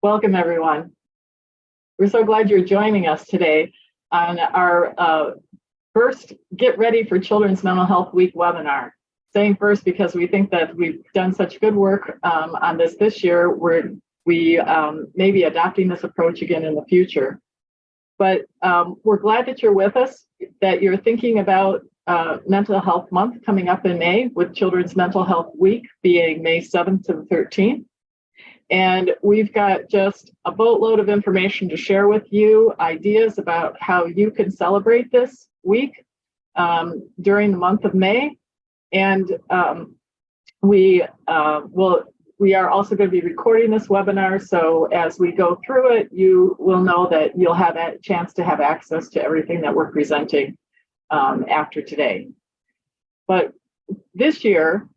Welcome, everyone. We're so glad you're joining us today on our first Get Ready for Children's Mental Health Week webinar. Saying first because we think that we've done such good work on this year, we may be adopting this approach again in the future. But we're glad that you're with us, that you're thinking about Mental Health Month coming up in May, with Children's Mental Health Week being May 7th to the 13th. And we've got just a boatload of information to share with you, ideas about how you can celebrate this week during the month of May. And we are also going to be recording this webinar, so as we go through it, you will know that you'll have a chance to have access to everything that we're presenting after today. But this year,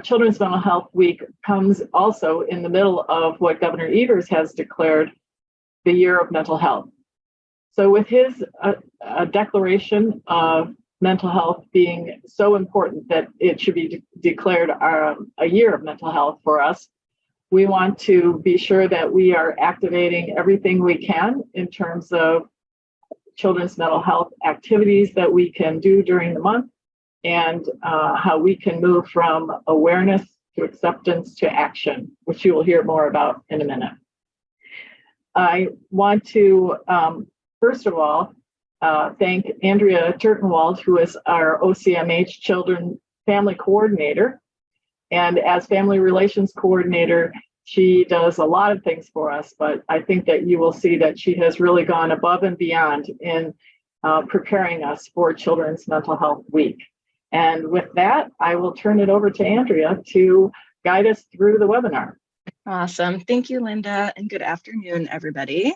Children's Mental Health Week comes also in the middle of what Governor Evers has declared the Year of Mental Health. So with his declaration of mental health being so important that it should be declared a year of mental health for us, we want to be sure that we are activating everything we can in terms of children's mental health activities that we can do during the month, and how we can move from awareness to acceptance to action, which you will hear more about in a minute. I want to, first of all, thank Andrea Turtenwald, who is our OCMH Children Family Coordinator. And as Family Relations Coordinator, she does a lot of things for us, but I think that you will see that she has really gone above and beyond in preparing us for Children's Mental Health Week. And with that, I will turn it over to Andrea to guide us through the webinar. Awesome. Thank you, Linda, and good afternoon, everybody.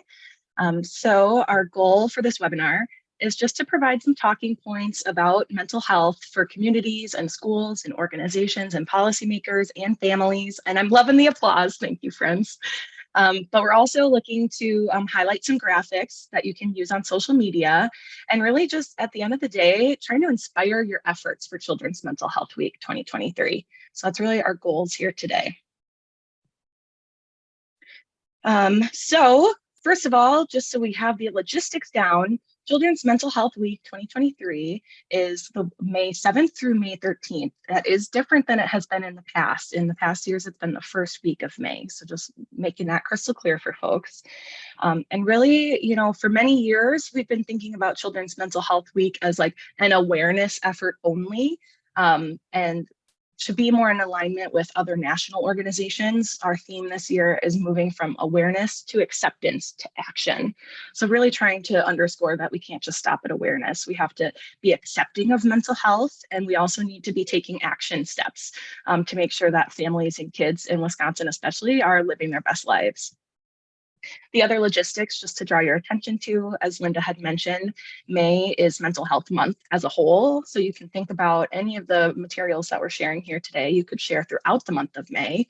So our goal for this webinar is just to provide some talking points about mental health for communities and schools and organizations and policymakers and families. And I'm loving the applause. Thank you, friends. But we're also looking to highlight some graphics that you can use on social media, and really just at the end of the day, trying to inspire your efforts for Children's Mental Health Week 2023. So that's really our goals here today. So first of all, just so we have the logistics down, Children's Mental Health Week 2023 is the May 7th through May 13th. That is different than it has been in the past. In the past years, it's been the first week of May. So just making that crystal clear for folks. And really, you know, for many years, we've been thinking about Children's Mental Health Week as like an awareness effort only. And to be more in alignment with other national organizations, our theme this year is moving from awareness to acceptance to action. So really trying to underscore that we can't just stop at awareness. We have to be accepting of mental health, and we also need to be taking action steps to make sure that families and kids in Wisconsin especially are living their best lives. The other logistics, just to draw your attention to, as Linda had mentioned, May is Mental Health Month as a whole. So you can think about any of the materials that we're sharing here today, you could share throughout the month of May,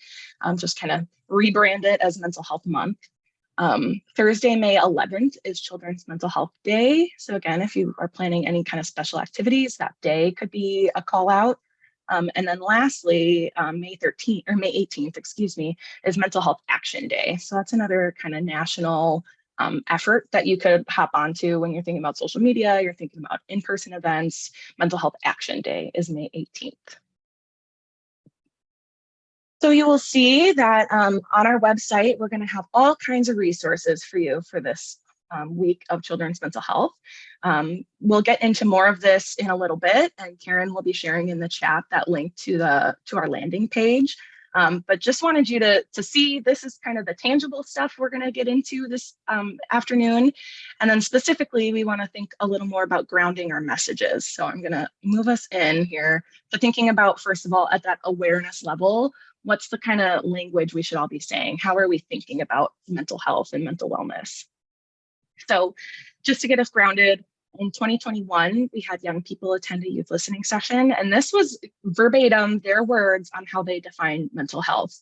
just kind of rebrand it as Mental Health Month. Thursday, May 11th is Children's Mental Health Day. So again, if you are planning any kind of special activities, that day could be a call out. And then lastly, May 18th, excuse me, is Mental Health Action Day. So that's another kind of national effort that you could hop onto when you're thinking about social media, you're thinking about in-person events. Mental Health Action Day is May 18th. So you will see that on our website, we're going to have all kinds of resources for you for this week of children's mental health. We'll get into more of this in a little bit, and Karen will be sharing in the chat that link to our landing page. But just wanted you to see this is kind of the tangible stuff we're going to get into this afternoon. And then specifically, we want to think a little more about grounding our messages. So I'm going to move us in here to thinking about, first of all, at that awareness level, what's the kind of language we should all be saying? How are we thinking about mental health and mental wellness? So just to get us grounded, in 2021, we had young people attend a youth listening session, and this was verbatim their words on how they define mental health.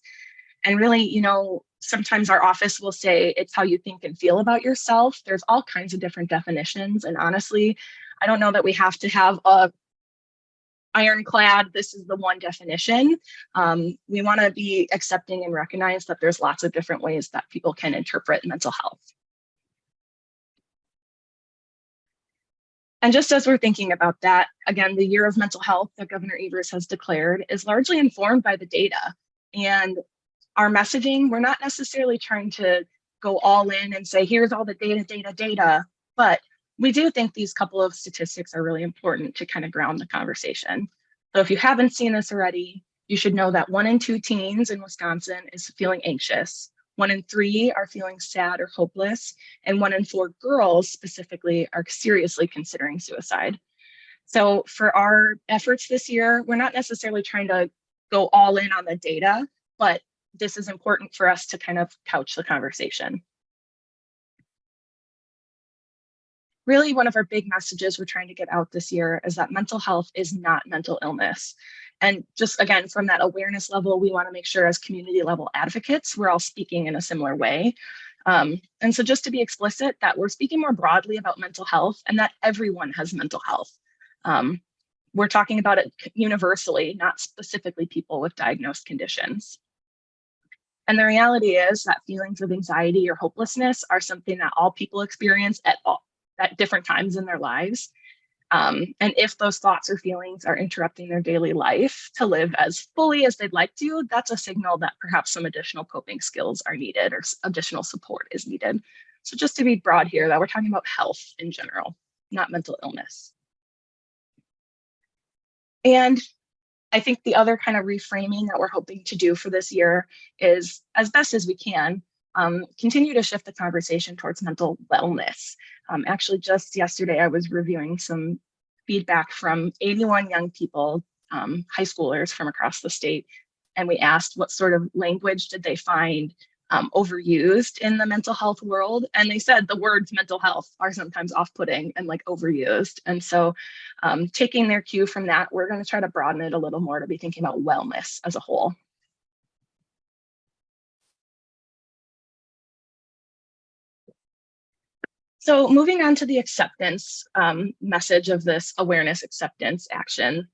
And really, you know, sometimes our office will say it's how you think and feel about yourself. There's all kinds of different definitions. And honestly, I don't know that we have to have a ironclad, this is the one definition. We want to be accepting and recognize that there's lots of different ways that people can interpret mental health. And just as we're thinking about that, again, the year of mental health that Governor Evers has declared is largely informed by the data. And our messaging, we're not necessarily trying to go all in and say, here's all the data, but we do think these couple of statistics are really important to kind of ground the conversation. So if you haven't seen this already, you should know that 1 in 2 teens in Wisconsin is feeling anxious. 1 in 3 are feeling sad or hopeless, and 1 in 4 girls specifically are seriously considering suicide. So for our efforts this year, we're not necessarily trying to go all in on the data, but this is important for us to kind of couch the conversation. Really, one of our big messages we're trying to get out this year is that mental health is not mental illness. And just again, from that awareness level, we want to make sure as community level advocates, we're all speaking in a similar way. And so just to be explicit, that we're speaking more broadly about mental health and that everyone has mental health. We're talking about it universally, not specifically people with diagnosed conditions. And the reality is that feelings of anxiety or hopelessness are something that all people experience at different times in their lives. And if those thoughts or feelings are interrupting their daily life to live as fully as they'd like to, that's a signal that perhaps some additional coping skills are needed or additional support is needed. So just to be broad here, that we're talking about health in general, not mental illness. And I think the other kind of reframing that we're hoping to do for this year is, as best as we can, continue to shift the conversation towards mental wellness. Actually, just yesterday, I was reviewing some feedback from 81 young people, high schoolers from across the state, and we asked what sort of language did they find overused in the mental health world. And they said the words mental health are sometimes off-putting and like overused. And so taking their cue from that, we're going to try to broaden it a little more to be thinking about wellness as a whole. So moving on to the acceptance message of this awareness acceptance action.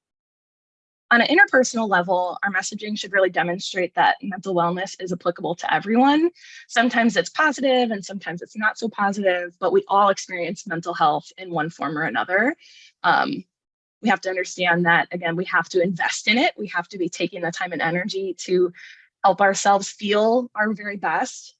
On an interpersonal level, our messaging should really demonstrate that mental wellness is applicable to everyone. Sometimes it's positive and sometimes it's not so positive, but we all experience mental health in one form or another. We have to understand that, again, we have to invest in it. We have to be taking the time and energy to help ourselves feel our very best.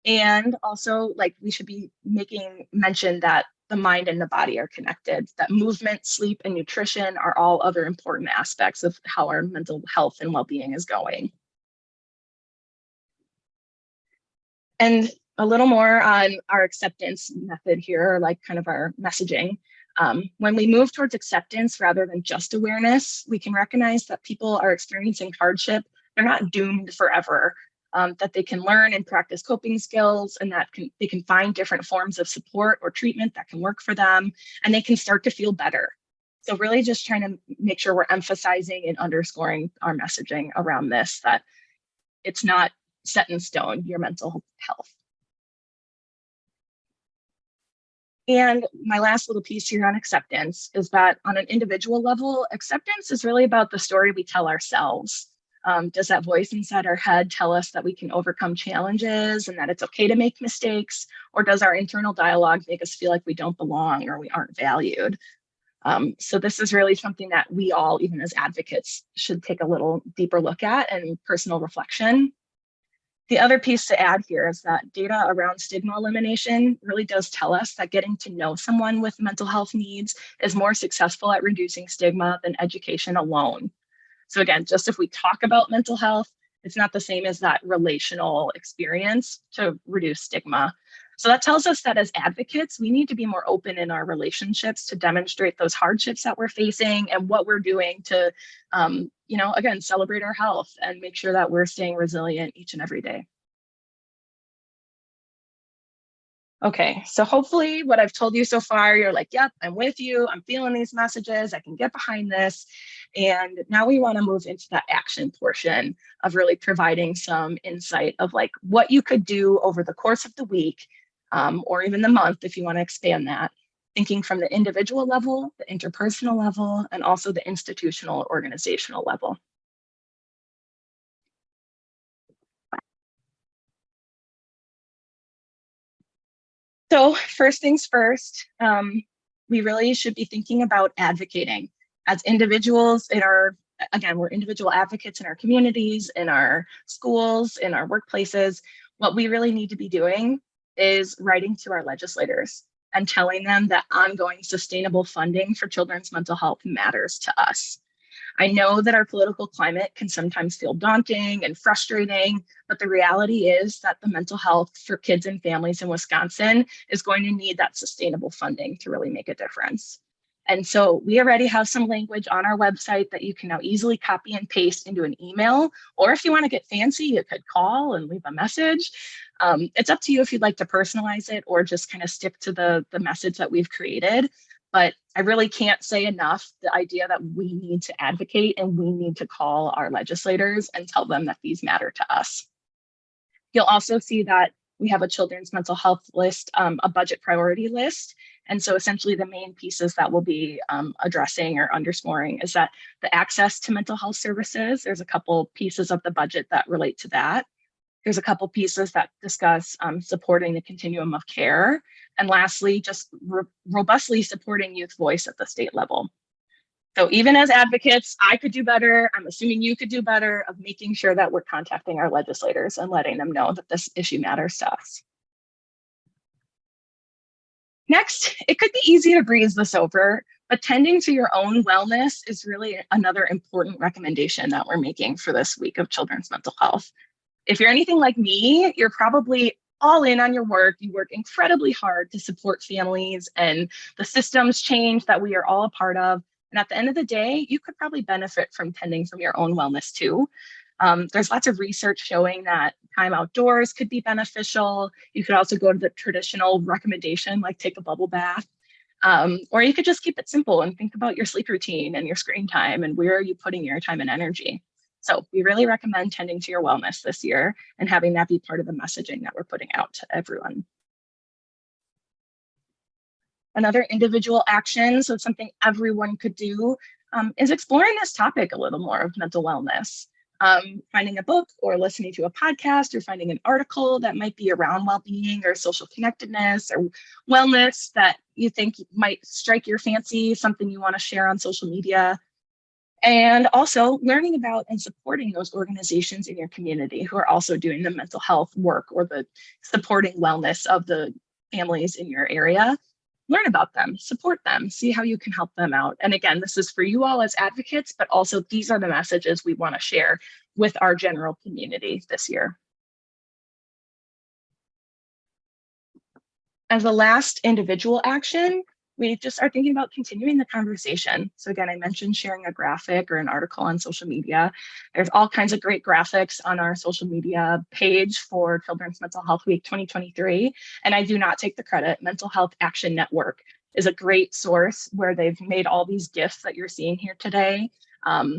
And also, like, we should be making mention that the mind and the body are connected, that movement, sleep, and nutrition are all other important aspects of how our mental health and well-being is going. And a little more on our acceptance method here, like kind of our messaging. When we move towards acceptance rather than just awareness, we can recognize that people are experiencing hardship. They're not doomed forever. That they can learn and practice coping skills, and that they can find different forms of support or treatment that can work for them, and they can start to feel better. So really just trying to make sure we're emphasizing and underscoring our messaging around this, that it's not set in stone, your mental health. And my last little piece here on acceptance is that on an individual level, acceptance is really about the story we tell ourselves. Does that voice inside our head tell us that we can overcome challenges and that it's okay to make mistakes? Or does our internal dialogue make us feel like we don't belong or we aren't valued? So this is really something that we all, even as advocates, should take a little deeper look at and personal reflection. The other piece to add here is that data around stigma elimination really does tell us that getting to know someone with mental health needs is more successful at reducing stigma than education alone. So again, just if we talk about mental health, it's not the same as that relational experience to reduce stigma. So that tells us that as advocates, we need to be more open in our relationships to demonstrate those hardships that we're facing and what we're doing to, again, celebrate our health and make sure that we're staying resilient each and every day. Okay, so hopefully what I've told you so far, you're like, yep, I'm with you. I'm feeling these messages. I can get behind this. And now we want to move into that action portion of really providing some insight of like what you could do over the course of the week or even the month if you want to expand that thinking from the individual level, the interpersonal level, and also the institutional organizational level. So first things first, we really should be thinking about advocating as individuals in our, again, we're individual advocates in our communities, in our schools, in our workplaces. What we really need to be doing is writing to our legislators and telling them that ongoing sustainable funding for children's mental health matters to us. I know that our political climate can sometimes feel daunting and frustrating, but the reality is that the mental health for kids and families in Wisconsin is going to need that sustainable funding to really make a difference. And so we already have some language on our website that you can now easily copy and paste into an email, or if you want to get fancy, you could call and leave a message. It's up to you if you'd like to personalize it or just kind of stick to the message that we've created. But I really can't say enough the idea that we need to advocate and we need to call our legislators and tell them that these matter to us. You'll also see that we have a children's mental health list, a budget priority list. And so essentially the main pieces that we'll be addressing or underscoring is that the access to mental health services, there's a couple pieces of the budget that relate to that. There's a couple pieces that discuss supporting the continuum of care. And lastly, just robustly supporting youth voice at the state level. So even as advocates, I could do better. I'm assuming you could do better of making sure that we're contacting our legislators and letting them know that this issue matters to us. Next, it could be easy to breeze this over, but tending to your own wellness is really another important recommendation that we're making for this week of children's mental health. If you're anything like me, you're probably all in on your work. You work incredibly hard to support families and the systems change that we are all a part of. And at the end of the day, you could probably benefit from tending from your own wellness too. There's lots of research showing that time outdoors could be beneficial. You could also go to the traditional recommendation, like take a bubble bath. Or you could just keep it simple and think about your sleep routine and your screen time and where are you putting your time and energy. So we really recommend tending to your wellness this year and having that be part of the messaging that we're putting out to everyone. Another individual action, so something everyone could do, is exploring this topic a little more of mental wellness. Finding a book or listening to a podcast or finding an article that might be around well-being or social connectedness or wellness that you think might strike your fancy, something you want to share on social media. And also learning about and supporting those organizations in your community who are also doing the mental health work or the supporting wellness of the families in your area. Learn about them, support them, see how you can help them out. And again, this is for you all as advocates, but also these are the messages we want to share with our general community this year. As a last individual action, we just are thinking about continuing the conversation. So again, I mentioned sharing a graphic or an article on social media. There's all kinds of great graphics on our social media page for Children's Mental Health Week 2023. And I do not take the credit. Mental Health Action Network is a great source where they've made all these GIFs that you're seeing here today.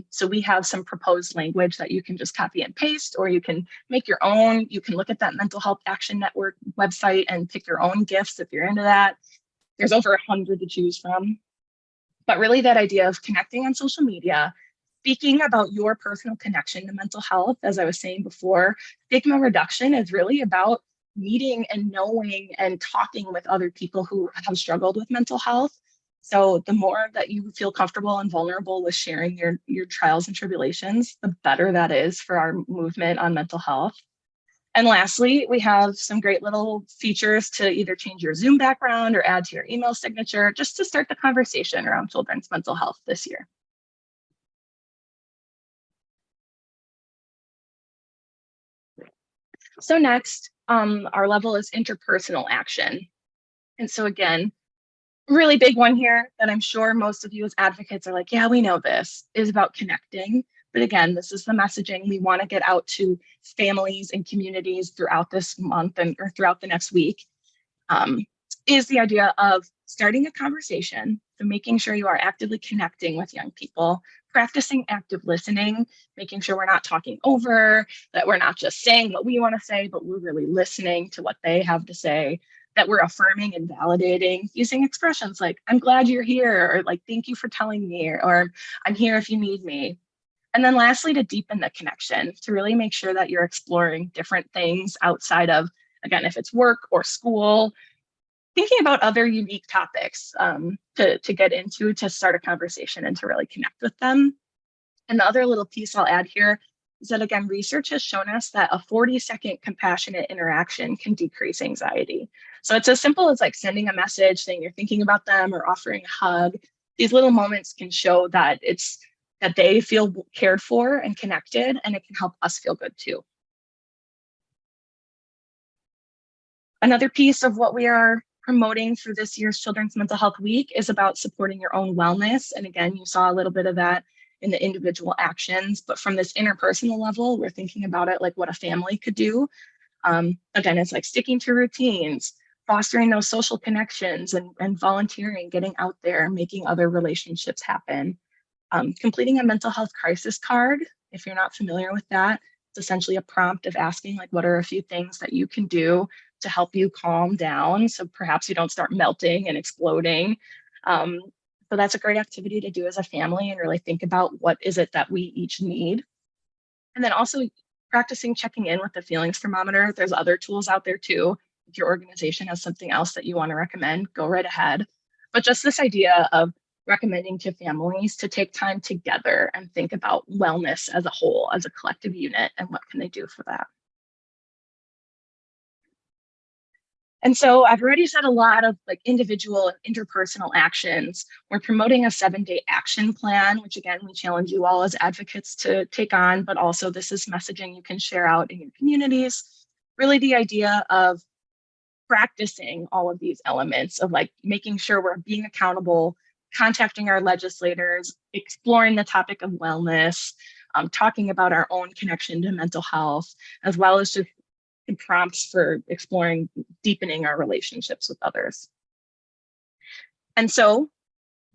So we have some proposed language that you can just copy and paste, or you can make your own. You can look at that Mental Health Action Network website and pick your own GIFs if you're into that. There's over 100 to choose from. But really that idea of connecting on social media, speaking about your personal connection to mental health, as I was saying before, stigma reduction is really about meeting and knowing and talking with other people who have struggled with mental health. So the more that you feel comfortable and vulnerable with sharing your trials and tribulations, the better that is for our movement on mental health. And lastly, we have some great little features to either change your Zoom background or add to your email signature, just to start the conversation around children's mental health this year. So next, our level is interpersonal action. And so again, really big one here that I'm sure most of you as advocates are like, yeah, we know this, is about connecting. But again, this is the messaging we want to get out to families and communities throughout this month or throughout the next week, is the idea of starting a conversation. So making sure you are actively connecting with young people, practicing active listening, making sure we're not talking over, that we're not just saying what we want to say, but we're really listening to what they have to say. that we're affirming and validating using expressions like, I'm glad you're here, or like, thank you for telling me, or I'm here if you need me. And then lastly, to deepen the connection, to really make sure that you're exploring different things outside of, again, if it's work or school, thinking about other unique topics to get into, to start a conversation and to really connect with them. And the other little piece I'll add here is that, again, research has shown us that a 40-second compassionate interaction can decrease anxiety. So it's as simple as like sending a message saying you're thinking about them or offering a hug. These little moments can show that that they feel cared for and connected, and it can help us feel good too. Another piece of what we are promoting for this year's Children's Mental Health Week is about supporting your own wellness. And again, you saw a little bit of that in the individual actions, but from this interpersonal level, we're thinking about it like what a family could do. Again, it's like sticking to routines, fostering those social connections, and volunteering, getting out there, making other relationships happen. Completing a mental health crisis card, if you're not familiar with that, it's essentially a prompt of asking like, what are a few things that you can do to help you calm down, so perhaps you don't start melting and exploding. So that's a great activity to do as a family and really think about what is it that we each need. And then also practicing checking in with the feelings thermometer. There's other tools out there too. If your organization has something else that you want to recommend, go right ahead. But just this idea of recommending to families to take time together and think about wellness as a whole, as a collective unit, and what can they do for that. And so I've already said a lot of like individual and interpersonal actions. We're promoting a 7-day action plan, which again, we challenge you all as advocates to take on, but also this is messaging you can share out in your communities. Really the idea of practicing all of these elements of like making sure we're being accountable, contacting our legislators, exploring the topic of wellness, talking about our own connection to mental health, as well as just prompts for exploring, deepening our relationships with others. And so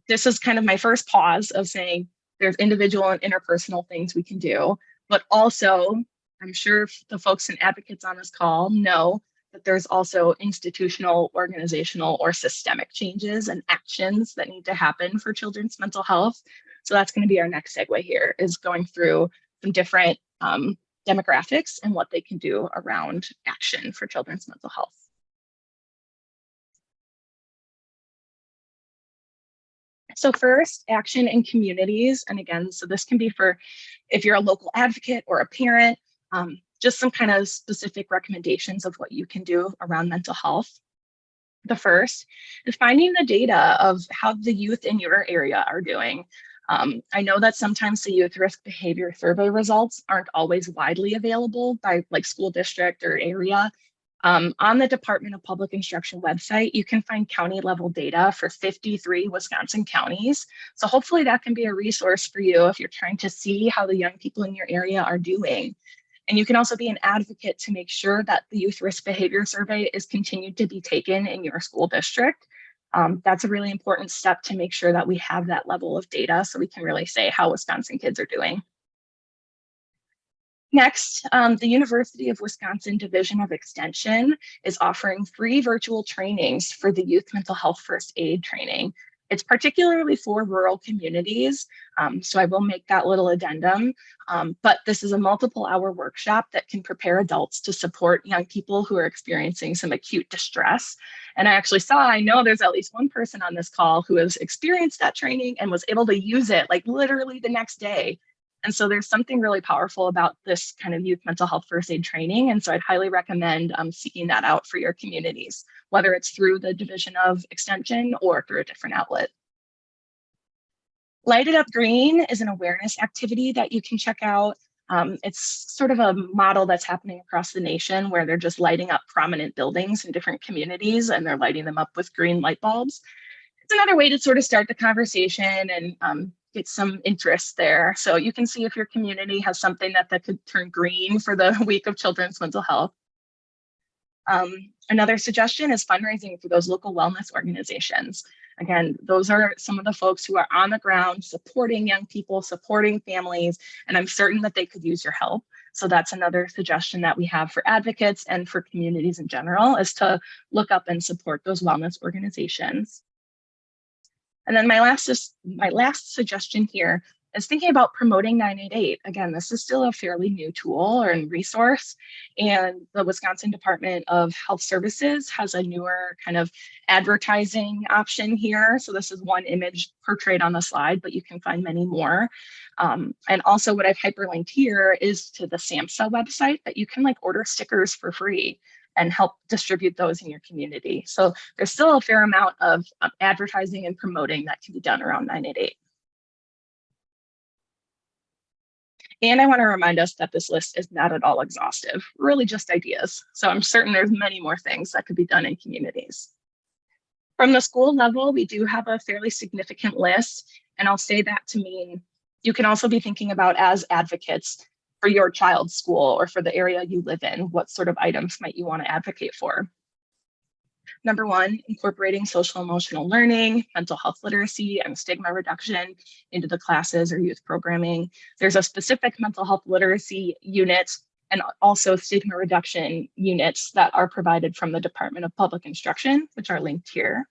this is kind of my first pause of saying there's individual and interpersonal things we can do, but also I'm sure the folks and advocates on this call know that there's also institutional, organizational, or systemic changes and actions that need to happen for children's mental health. So that's going to be our next segue here, is going through some different demographics and what they can do around action for children's mental health. So first, action in communities. And again, so this can be for if you're a local advocate or a parent, just some kind of specific recommendations of what you can do around mental health. The first is finding the data of how the youth in your area are doing. I know that sometimes the youth risk behavior survey results aren't always widely available by like school district or area. On the Department of Public Instruction website, you can find county level data for 53 Wisconsin counties. So hopefully that can be a resource for you if you're trying to see how the young people in your area are doing. And you can also be an advocate to make sure that the youth risk behavior survey is continued to be taken in your school district. That's a really important step to make sure that we have that level of data so we can really say how Wisconsin kids are doing. Next, the University of Wisconsin Division of Extension is offering free virtual trainings for the youth mental health first aid training. It's particularly for rural communities, so I will make that little addendum, but this is a multiple-hour workshop that can prepare adults to support young people who are experiencing some acute distress. And I know there's at least one person on this call who has experienced that training and was able to use it like literally the next day. And so there's something really powerful about this kind of youth mental health first aid training. And so I'd highly recommend seeking that out for your communities, whether it's through the Division of Extension or through a different outlet. Light It Up Green is an awareness activity that you can check out. It's sort of a model that's happening across the nation where they're just lighting up prominent buildings in different communities and they're lighting them up with green light bulbs. It's another way to sort of start the conversation and get some interest there. So you can see if your community has something that could turn green for the week of children's mental health. Another suggestion is fundraising for those local wellness organizations. Again, those are some of the folks who are on the ground supporting young people, supporting families, and I'm certain that they could use your help. So that's another suggestion that we have for advocates and for communities in general, is to look up and support those wellness organizations. And then my last suggestion here is thinking about promoting 988. Again, this is still a fairly new tool or resource, and the Wisconsin Department of Health Services has a newer kind of advertising option here. So this is one image portrayed on the slide, but you can find many more. And also what I've hyperlinked here is to the SAMHSA website that you can like order stickers for free and help distribute those in your community. So there's still a fair amount of advertising and promoting that can be done around 988. And I want to remind us that this list is not at all exhaustive, really just ideas. So I'm certain there's many more things that could be done in communities. From the school level, we do have a fairly significant list, and I'll say that to mean you can also be thinking about, as advocates for your child's school or for the area you live in, what sort of items might you want to advocate for? Number one, incorporating social emotional learning, mental health literacy, and stigma reduction into the classes or youth programming. There's a specific mental health literacy unit and also stigma reduction units that are provided from the Department of Public Instruction, which are linked here.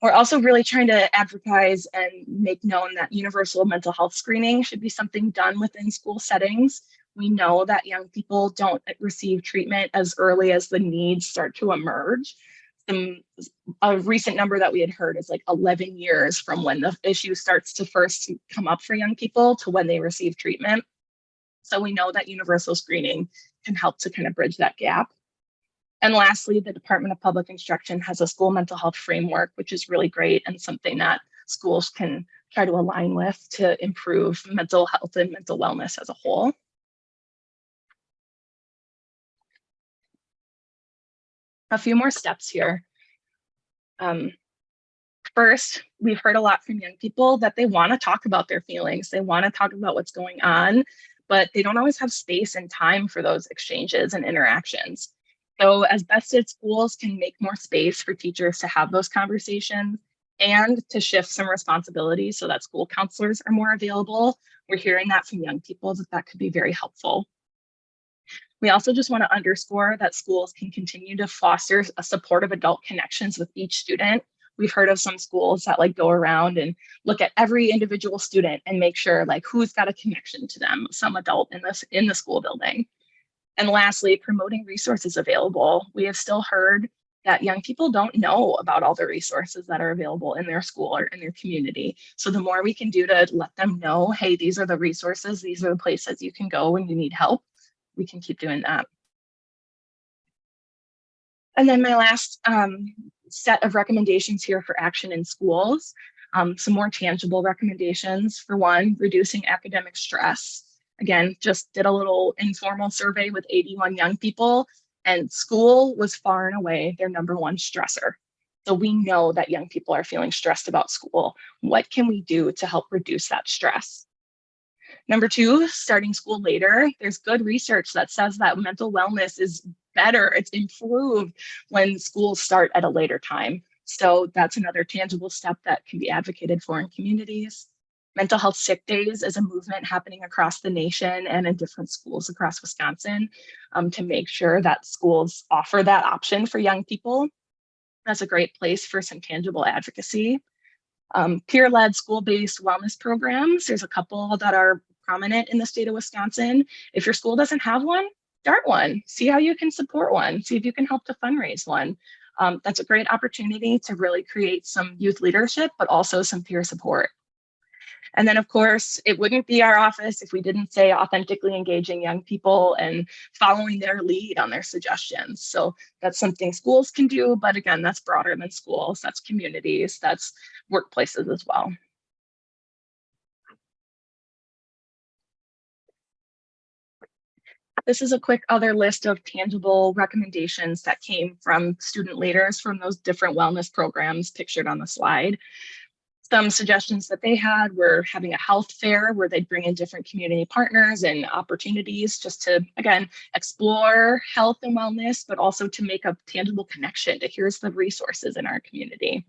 We're also really trying to advertise and make known that universal mental health screening should be something done within school settings. We know that young people don't receive treatment as early as the needs start to emerge. A recent number that we had heard is like 11 years from when the issue starts to first come up for young people to when they receive treatment. So we know that universal screening can help to kind of bridge that gap. And lastly, the Department of Public Instruction has a school mental health framework, which is really great and something that schools can try to align with to improve mental health and mental wellness as a whole. A few more steps here. First, we've heard a lot from young people that they want to talk about their feelings. They want to talk about what's going on, but they don't always have space and time for those exchanges and interactions. So as best as schools can make more space for teachers to have those conversations and to shift some responsibilities so that school counselors are more available, we're hearing that from young people that could be very helpful. We also just want to underscore that schools can continue to foster a supportive adult connections with each student. We've heard of some schools that like go around and look at every individual student and make sure like who's got a connection to them, some adult in the school building. And lastly, promoting resources available. We have still heard that young people don't know about all the resources that are available in their school or in their community. So the more we can do to let them know, hey, these are the resources, these are the places you can go when you need help, we can keep doing that. And then my last set of recommendations here for action in schools, some more tangible recommendations. For one, reducing academic stress. Again, just did a little informal survey with 81 young people, and school was far and away their number one stressor. So we know that young people are feeling stressed about school. What can we do to help reduce that stress? Number two, starting school later. There's good research that says that mental wellness is better, it's improved when schools start at a later time. So that's another tangible step that can be advocated for in communities. Mental health sick days is a movement happening across the nation and in different schools across Wisconsin to make sure that schools offer that option for young people. That's a great place for some tangible advocacy. Peer-led school-based wellness programs. There's a couple that are prominent in the state of Wisconsin. If your school doesn't have one, start one. See how you can support one. See if you can help to fundraise one. That's a great opportunity to really create some youth leadership, but also some peer support. And then, of course, it wouldn't be our office if we didn't say authentically engaging young people and following their lead on their suggestions. So that's something schools can do, but again, that's broader than schools, that's communities, that's workplaces as well. This is a quick other list of tangible recommendations that came from student leaders from those different wellness programs pictured on the slide. Some suggestions that they had were having a health fair where they'd bring in different community partners and opportunities just to, again, explore health and wellness, but also to make a tangible connection to here's the resources in our community.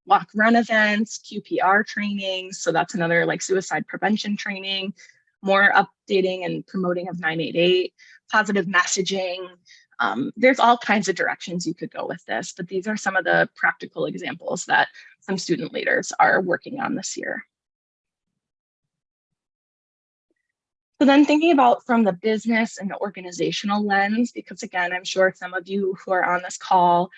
Walk run events, QPR trainings, so that's another like suicide prevention training, more updating and promoting of 988, positive messaging. There's all kinds of directions you could go with this, but these are some of the practical examples that some student leaders are working on this year. So then thinking about from the business and the organizational lens, because again, I'm sure some of you who are on this call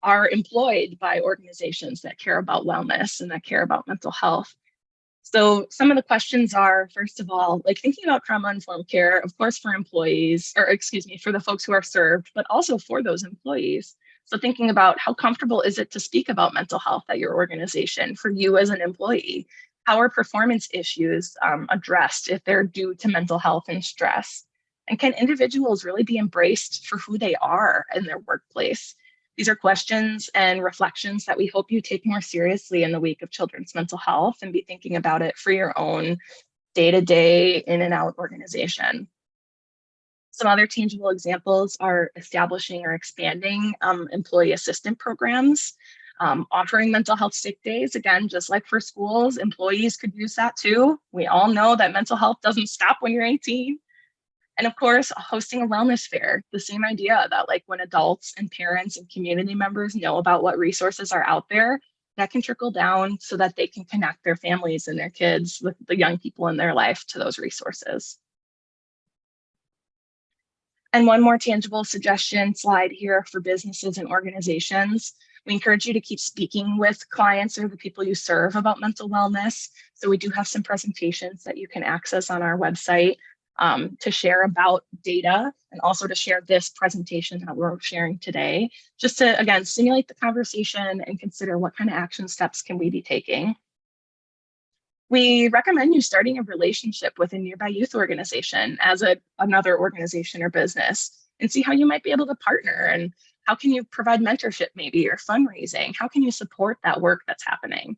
are employed by organizations that care about wellness and that care about mental health. So some of the questions are, first of all, like thinking about trauma-informed care, of course, for employees, or excuse me, for the folks who are served, but also for those employees. So thinking about how comfortable is it to speak about mental health at your organization for you as an employee? How are performance issues addressed if they're due to mental health and stress? And can individuals really be embraced for who they are in their workplace? These are questions and reflections that we hope you take more seriously in the week of children's mental health and be thinking about it for your own day-to-day in and out organization. Some other tangible examples are establishing or expanding employee assistant programs, offering mental health sick days. Again, just like for schools, employees could use that too. We all know that mental health doesn't stop when you're 18. And of course, hosting a wellness fair, the same idea that like when adults and parents and community members know about what resources are out there, that can trickle down so that they can connect their families and their kids with the young people in their life to those resources. And one more tangible suggestion slide here for businesses and organizations. We encourage you to keep speaking with clients or the people you serve about mental wellness. So we do have some presentations that you can access on our website to share about data and also to share this presentation that we're sharing today, just to, again, stimulate the conversation and consider what kind of action steps can we be taking. We recommend you starting a relationship with a nearby youth organization as another organization or business and see how you might be able to partner and how can you provide mentorship maybe or fundraising? How can you support that work that's happening?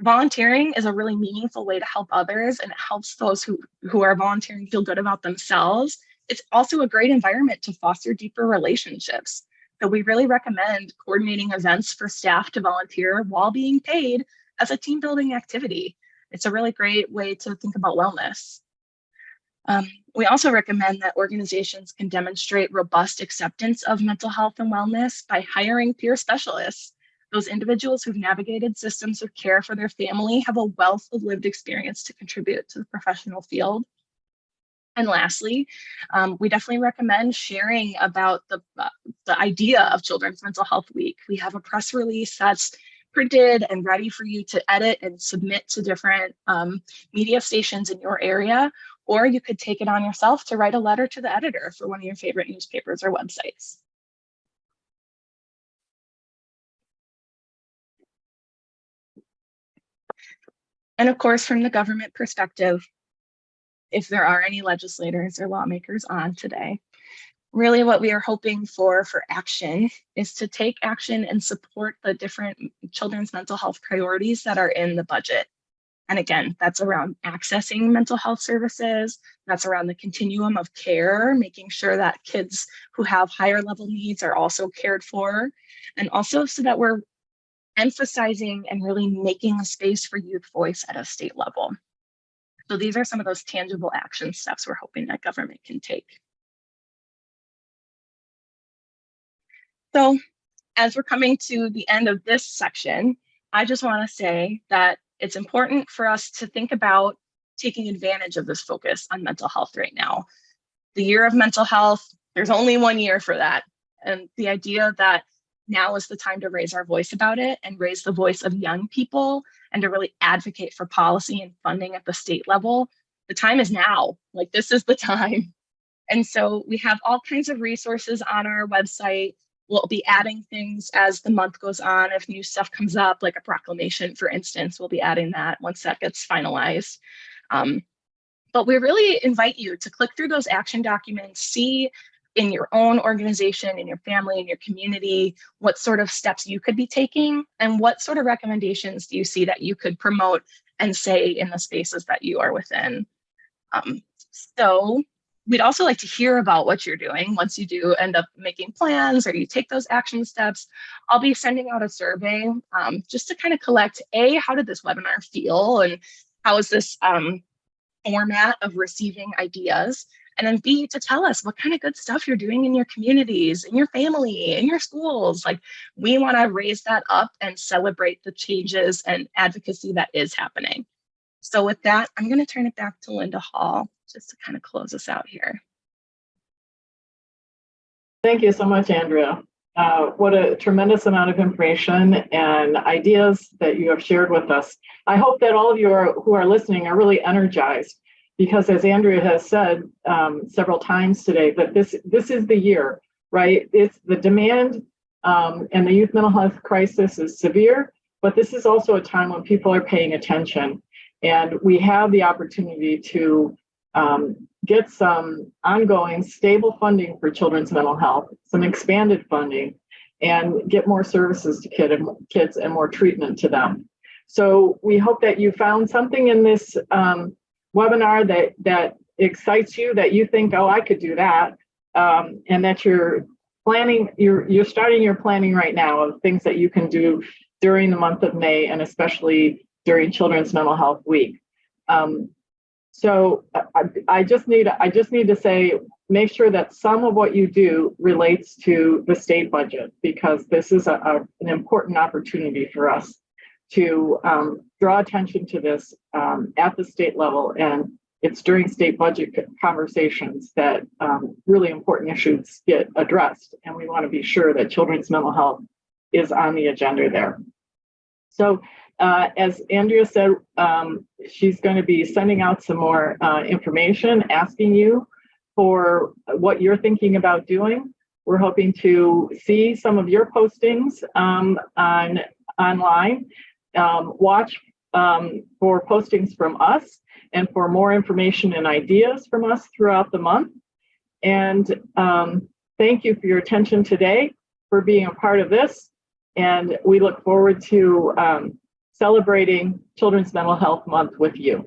Volunteering is a really meaningful way to help others and it helps those who are volunteering feel good about themselves. It's also a great environment to foster deeper relationships. So we really recommend coordinating events for staff to volunteer while being paid as a team building activity. It's a really great way to think about wellness. We also recommend that organizations can demonstrate robust acceptance of mental health and wellness by hiring peer specialists. Those individuals who've navigated systems of care for their family have a wealth of lived experience to contribute to the professional field. And lastly, we definitely recommend sharing about the idea of Children's Mental Health Week. We have a press release that's printed and ready for you to edit and submit to different media stations in your area, or you could take it on yourself to write a letter to the editor for one of your favorite newspapers or websites. And of course, from the government perspective, if there are any legislators or lawmakers on today, really what we are hoping for action is to take action and support the different children's mental health priorities that are in the budget. And again, that's around accessing mental health services, that's around the continuum of care, making sure that kids who have higher level needs are also cared for, and also so that we're emphasizing and really making a space for youth voice at a state level. So these are some of those tangible action steps we're hoping that government can take. So as we're coming to the end of this section, I just want to say that it's important for us to think about taking advantage of this focus on mental health right now. The year of mental health, there's only 1 year for that. And the idea that now is the time to raise our voice about it and raise the voice of young people and to really advocate for policy and funding at the state level. The time is now, like this is the time. And so we have all kinds of resources on our website. We'll be adding things as the month goes on. If new stuff comes up, like a proclamation, for instance, we'll be adding that once that gets finalized. But we really invite you to click through those action documents, see in your own organization, in your family, in your community, what sort of steps you could be taking and what sort of recommendations do you see that you could promote and say in the spaces that you are within. So we'd also like to hear about what you're doing once you do end up making plans or you take those action steps. I'll be sending out a survey just to kind of collect, how did this webinar feel and how is this format of receiving ideas. And then B, to tell us what kind of good stuff you're doing in your communities, in your family, in your schools. Like, we want to raise that up and celebrate the changes and advocacy that is happening. So with that, I'm going to turn it back to Linda Hall just to kind of close us out here. Thank you so much, Andrea. What a tremendous amount of information and ideas that you have shared with us. I hope that all of you who are listening are really energized, because as Andrea has said several times today, that this is the year, right? It's the demand and the youth mental health crisis is severe, but this is also a time when people are paying attention, and we have the opportunity to get some ongoing stable funding for children's mental health, some expanded funding, and get more services to kids and more treatment to them. So we hope that you found something in this webinar that excites you, that you think, oh, I could do that, and that you're starting your planning right now of things that you can do during the month of May, and especially during Children's Mental Health Week. So I just need to say, make sure that some of what you do relates to the state budget, because this is an important opportunity for us to draw attention to this at the state level. And it's during state budget conversations that really important issues get addressed. And we want to be sure that children's mental health is on the agenda there. So as Andrea said, she's going to be sending out some more information, asking you for what you're thinking about doing. We're hoping to see some of your postings online. Watch for postings from us and for more information and ideas from us throughout the month. And thank you for your attention today, for being a part of this. And we look forward to celebrating Children's Mental Health Month with you.